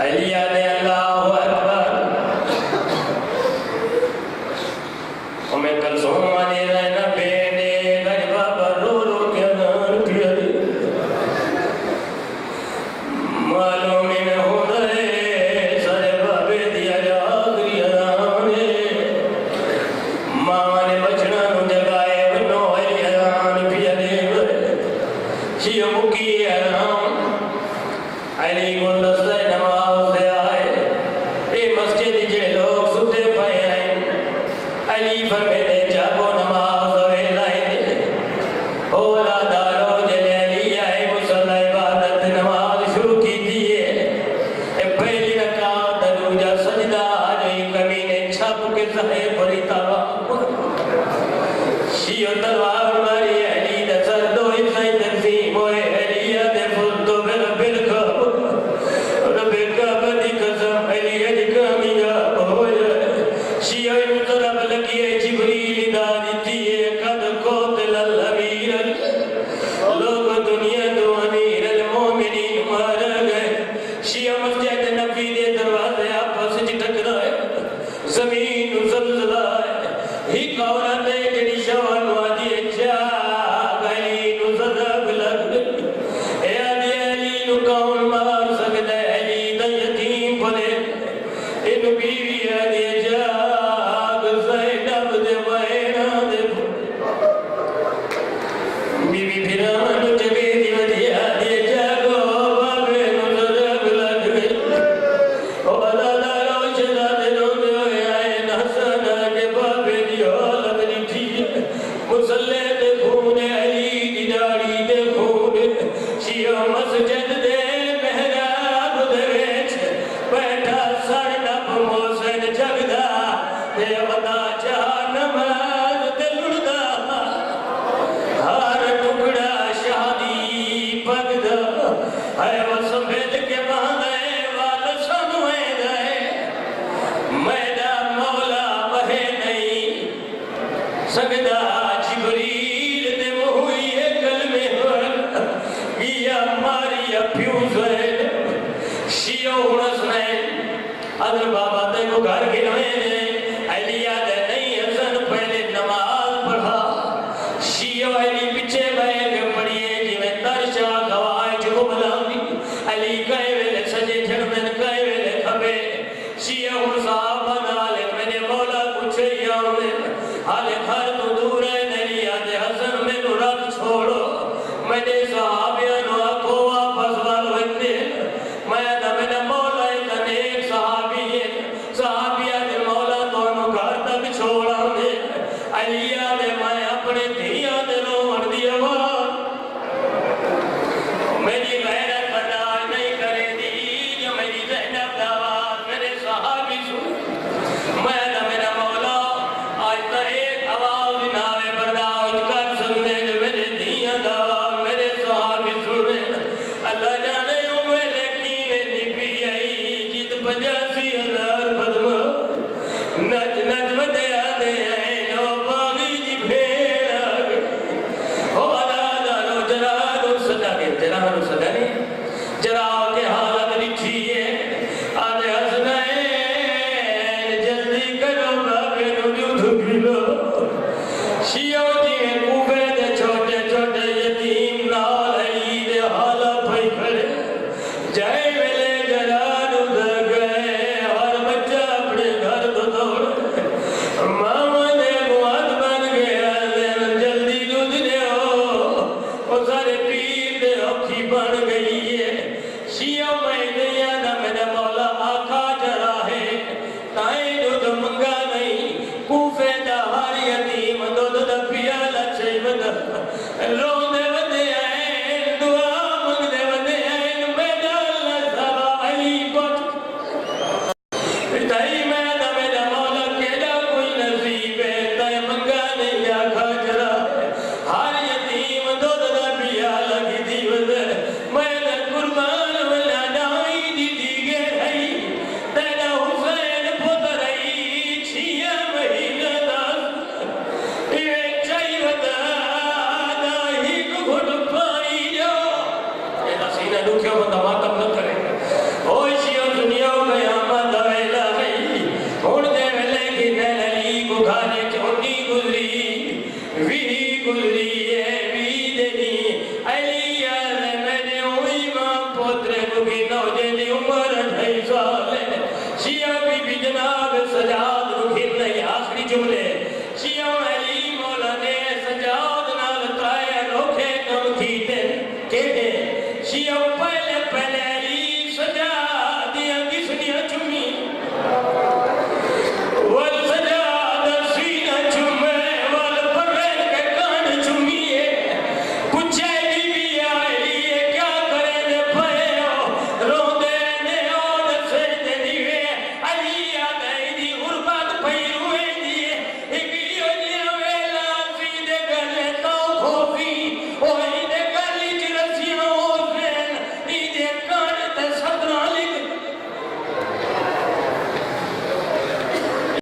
अलिया ने अल्लाहु अकबर हमें कल सोमवार रहना बेने गरीबा बरो रो के नार किया मालूम न हो रहे सरे बाबे दिया जागरिया ने माने बचना नु जगाए बनो अलियान पिया दे चियो मुकी आराम अली गुलदस्ते नमाज दे आए ए मस्जिद जे लोग सुते पए हैं अली फरमाते जागो नमाज वेलाए ओला दारो जले अली आए मुसल्ला इबादत नमाज शुरू की दिए ए पहली रकात दूजा सजदा जो कमीने छप के सहे बरीता शियो तलवार मारी अली दा सर दो इसे तकसीम होए अली दे फुल तो बिल अदर बाबा ते को घर गिनवे अलिया